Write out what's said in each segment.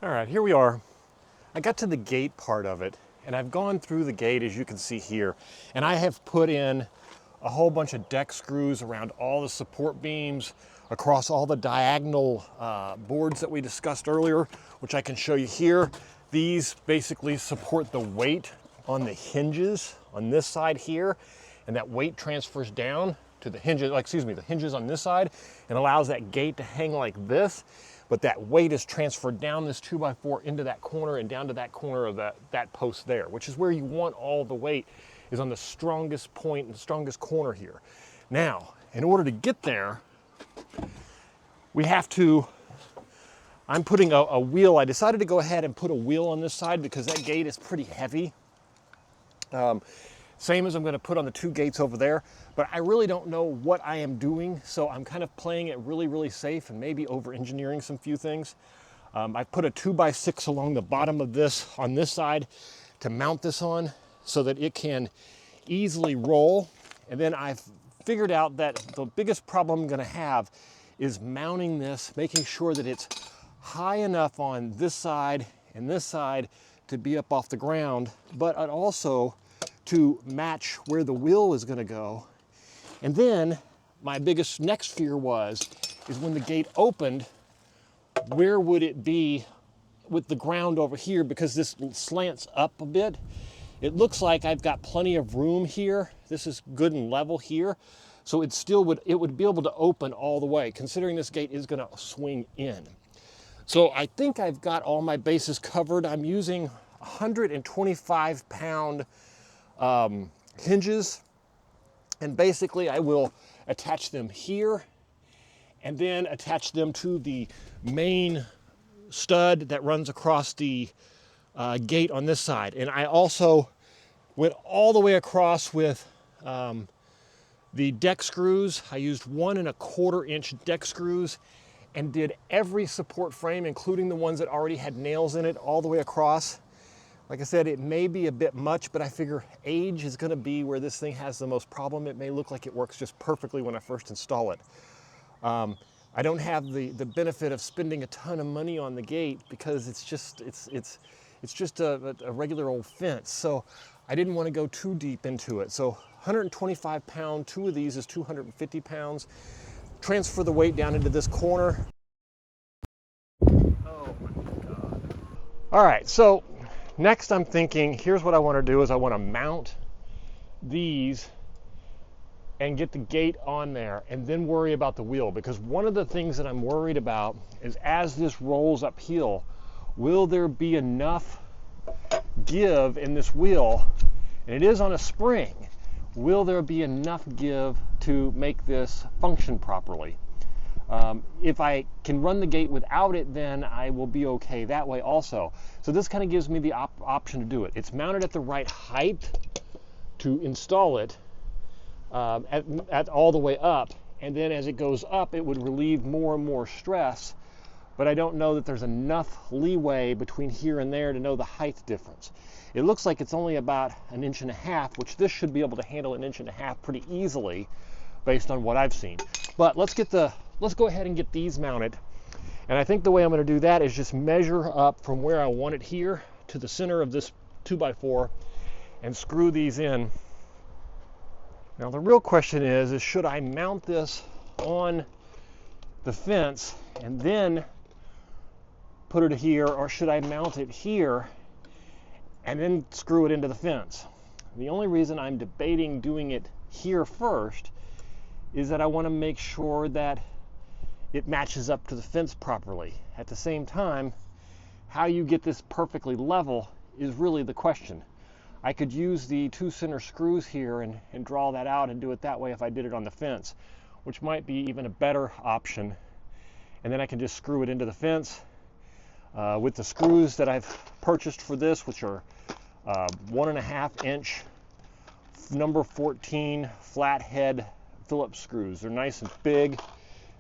All right, here we are. I got to the gate part of it, and I've gone through the gate, as you can see here, and I have put in a whole bunch of deck screws around all the support beams, across all the diagonal boards that we discussed earlier, which I can show you here. These basically support the weight on the hinges on this side here, and that weight transfers down to the hinges, the hinges on this side, and allows that gate to hang like this. But that weight is transferred down this 2x4 into that corner and down to that corner of that post there, which is where you want all the weight, is on the strongest point and strongest corner here. Now, in order to get there, we have to, I'm putting a wheel. I decided to go ahead and put a wheel on this side because that gate is pretty heavy. Same as I'm going to put on the two gates over there, but I really don't know what I am doing, so I'm kind of playing it really safe and maybe over-engineering some few things. I put a 2x6 along the bottom of this on this side to mount this on so that it can easily roll. And then I've figured out that the biggest problem I'm going to have is mounting this, making sure that it's high enough on this side and this side to be up off the ground, but also to match where the wheel is going to go. And then my biggest next fear is when the gate opened, where would it be with the ground over here, because this slants up a bit. It looks like I've got plenty of room here. This is good and level here, so it would be able to open all the way, considering this gate is going to swing in. So I think I've got all my bases covered. I'm using 125-pound hinges, and basically I will attach them here and then attach them to the main stud that runs across the gate on this side. And I also went all the way across with the deck screws. I used 1 1/4 inch deck screws and did every support frame, including the ones that already had nails in it, all the way across. Like I said, it may be a bit much, but I figure age is going to be where this thing has the most problem. It may look like it works just perfectly when I first install it. I don't have the benefit of spending a ton of money on the gate because it's just a regular old fence. So I didn't want to go too deep into it. So 125 pound, 2 of these is 250 pounds. Transfer the weight down into this corner. Oh my God. All right, so next I'm thinking, here's what I want to do is I want to mount these and get the gate on there and then worry about the wheel, because one of the things that I'm worried about is as this rolls uphill, will there be enough give in this wheel, and it is on a spring, will there be enough give to make this function properly? If I can run the gate without it, then I will be okay that way also. So this kind of gives me the option to do it. It's mounted at the right height to install it at all the way up, and then as it goes up, it would relieve more and more stress, but I don't know that there's enough leeway between here and there to know the height difference. It looks like it's only about 1.5 inches, which this should be able to handle 1.5 inches pretty easily based on what I've seen. But let's go ahead and get these mounted. And I think the way I'm going to do that is just measure up from where I want it here to the center of this 2x4 and screw these in. Now the real question is should I mount this on the fence and then put it here, or should I mount it here and then screw it into the fence? The only reason I'm debating doing it here first is that I want to make sure that it matches up to the fence properly. At the same time, how you get this perfectly level is really the question. I could use the 2 center screws here and draw that out and do it that way if I did it on the fence, which might be even a better option. And then I can just screw it into the fence with the screws that I've purchased for this, which are 1.5 inch number 14 flathead Phillips screws. They're nice and big,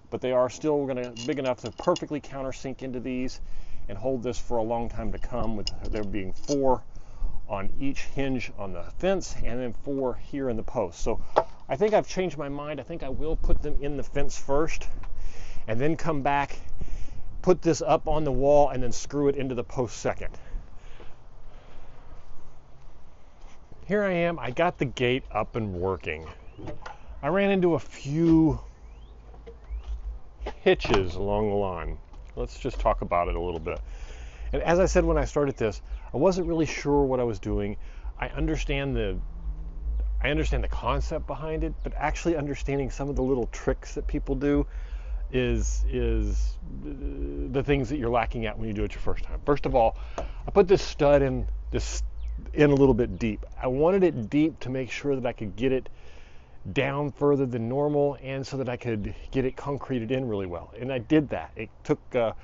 but they are still big enough to perfectly countersink into these and hold this for a long time to come, with there being 4 on each hinge on the fence and then 4 here in the post. So I think I've changed my mind. I think I will put them in the fence first and then come back put this up on the wall and then screw it into the post second. Here I am, I got the gate up and working. I ran into a few hitches along the line. Let's just talk about it a little bit. And as I said when I started this, I wasn't really sure what I was doing. I understand the concept behind it, but actually understanding some of the little tricks that people do is the things that you're lacking at when you do it your first time. First of all, I put this stud in a little bit deep. I wanted it deep to make sure that I could get it down further than normal, and so that I could get it concreted in really well. And I did that. It took a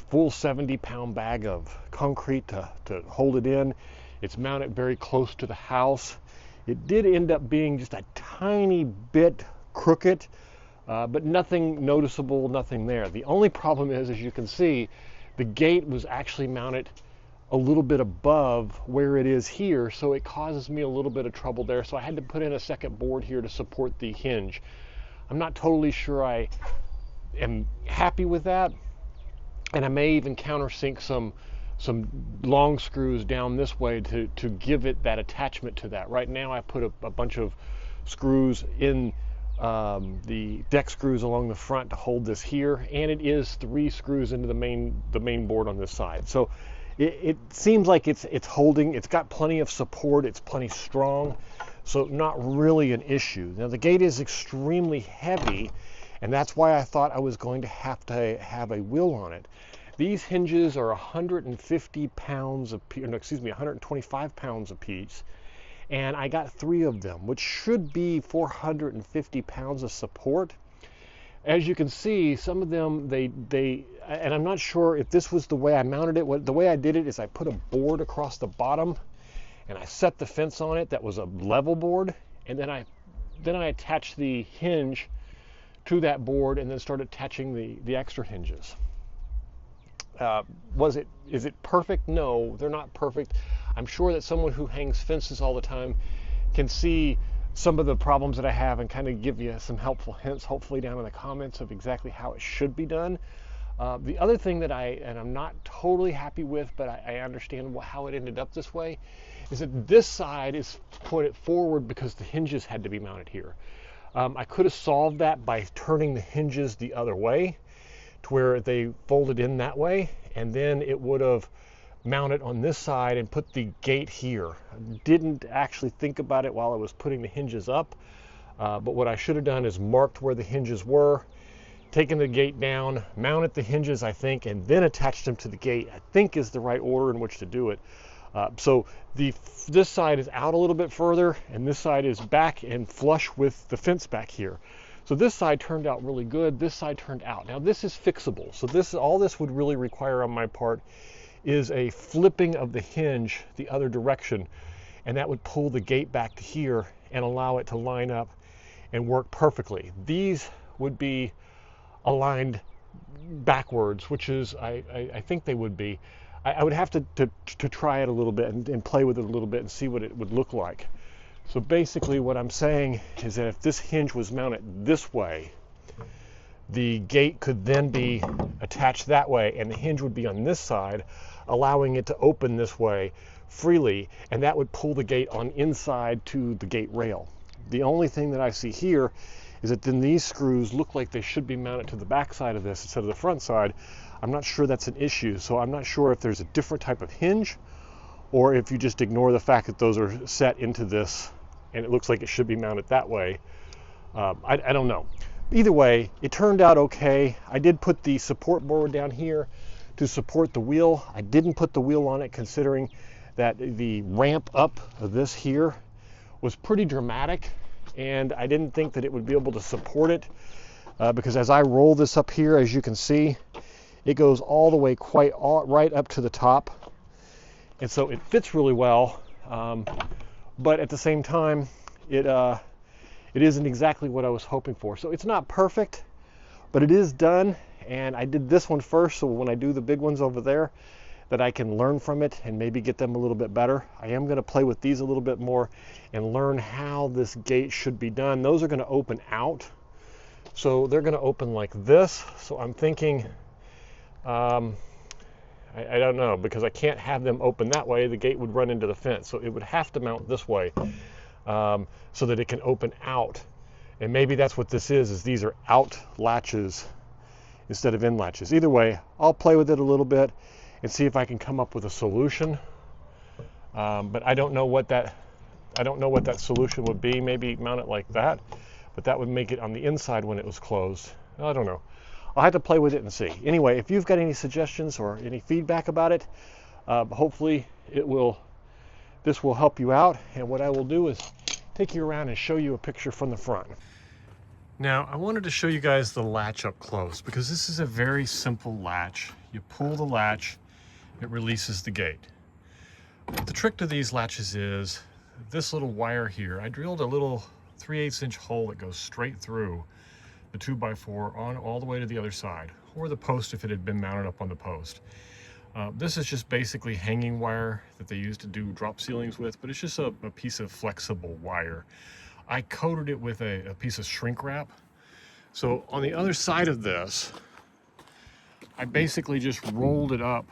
full 70-pound bag of concrete to hold it in. It's mounted very close to the house. It did end up being just a tiny bit crooked, but nothing noticeable, nothing there. The only problem is, as you can see, the gate was actually mounted a little bit above where it is here, so it causes me a little bit of trouble there. So I had to put in a second board here to support the hinge. I'm not totally sure I am happy with that, and I may even countersink some long screws down this way to give it that attachment to that. Right now I put a bunch of screws in the deck screws along the front to hold this here, and it is 3 screws into the main board on this side. So it seems like it's holding. It's got plenty of support. It's plenty strong, so not really an issue. Now the gate is extremely heavy, and that's why I thought I was going to have a wheel on it. These hinges are 150 pounds of, no, excuse me, 125 pounds apiece, and I got 3 of them, which should be 450 pounds of support. As you can see, some of them, and I'm not sure if this was the way I mounted it. The way I did it is I put a board across the bottom, and I set the fence on it that was a level board, and then I attached the hinge to that board, and then started attaching the extra hinges. Is it perfect? No, they're not perfect. I'm sure that someone who hangs fences all the time can see some of the problems that I have and kind of give you some helpful hints, hopefully down in the comments, of exactly how it should be done. The other thing that I'm not totally happy with, but I understand how it ended up this way, is that this side is put forward because the hinges had to be mounted here. I could have solved that by turning the hinges the other way to where they folded in that way, and then it would have mounted on this side and put the gate here. I didn't actually think about it while I was putting the hinges up, but what I should have done is marked where the hinges were, taken the gate down, mounted the hinges, I think, and then attached them to the gate, I think is the right order in which to do it. So this side is out a little bit further, and this side is back and flush with the fence back here. So this side turned out really good. This side turned out. Now this is fixable. So all this would really require on my part is a flipping of the hinge the other direction, and that would pull the gate back to here and allow it to line up and work perfectly. These would be aligned backwards, which is, I think they would be. I would have to try it a little bit and play with it a little bit and see what it would look like. So basically what I'm saying is that if this hinge was mounted this way, the gate could then be attached that way, and the hinge would be on this side, allowing it to open this way freely, and that would pull the gate on inside to the gate rail. The only thing that I see here is that then these screws look like they should be mounted to the back side of this instead of the front side. I'm not sure that's an issue, so I'm not sure if there's a different type of hinge or if you just ignore the fact that those are set into this and it looks like it should be mounted that way. I don't know. Either way, it turned out okay. I did put the support board down here to support the wheel. I didn't put the wheel on it considering that the ramp up of this here was pretty dramatic, and I didn't think that it would be able to support it because as I roll this up here, as you can see, it goes all the way right up to the top, and so it fits really well, but at the same time it isn't exactly what I was hoping for. So it's not perfect, but it is done, and I did this one first so when I do the big ones over there that I can learn from it and maybe get them a little bit better. I am going to play with these a little bit more and learn how this gate should be done. Those are going to open out, so they're going to open like this. So I'm thinking I don't know, because I can't have them open that way. The gate would run into the fence, so it would have to mount this way, so that it can open out. And maybe that's what this is these are out latches instead of in latches. Either way, I'll play with it a little bit and see if I can come up with a solution. But I don't know what that solution would be. Maybe mount it like that, but that would make it on the inside when it was closed. I don't know. I'll have to play with it and see. Anyway, if you've got any suggestions or any feedback about it, hopefully this will help you out. And what I will do is take you around and show you a picture from the front. Now, I wanted to show you guys the latch up close, because this is a very simple latch. You pull the latch, it releases the gate. But the trick to these latches is this little wire here. I drilled a little 3/8 inch hole that goes straight through the 2x4 on all the way to the other side, or the post if it had been mounted up on the post. This is just basically hanging wire that they use to do drop ceilings with, but it's just a piece of flexible wire. I coated it with a piece of shrink wrap. So on the other side of this, I basically just rolled it up.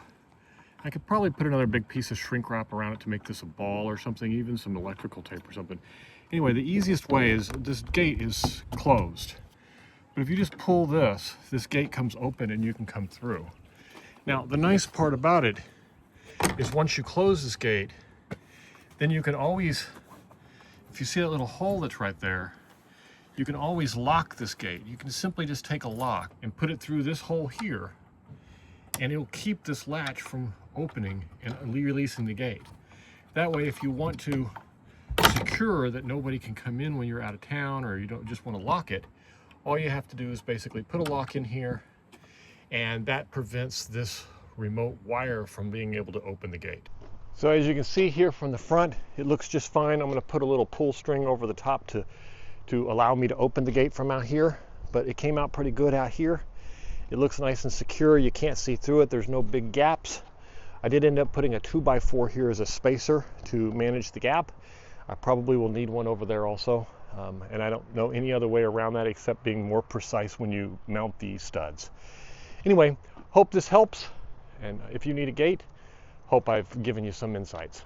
I could probably put another big piece of shrink wrap around it to make this a ball or something, even some electrical tape or something. Anyway, the easiest way is this gate is closed. But if you just pull this gate comes open and you can come through. Now, the nice part about it is once you close this gate, then you can always, if you see that little hole that's right there, you can always lock this gate. You can simply just take a lock and put it through this hole here, and it'll keep this latch from opening and releasing the gate. That way, if you want to secure that nobody can come in when you're out of town, or you don't just want to lock it, all you have to do is basically put a lock in here, and that prevents this remote wire from being able to open the gate. So as you can see here from the front, it looks just fine. I'm going to put a little pull string over the top to allow me to open the gate from out here, but it came out pretty good out here. It looks nice and secure. You can't see through it. There's no big gaps. I did end up putting a 2x4 here as a spacer to manage the gap. I probably will need one over there also. And I don't know any other way around that except being more precise when you mount these studs. Anyway, hope this helps. And if you need a gate, hope I've given you some insights.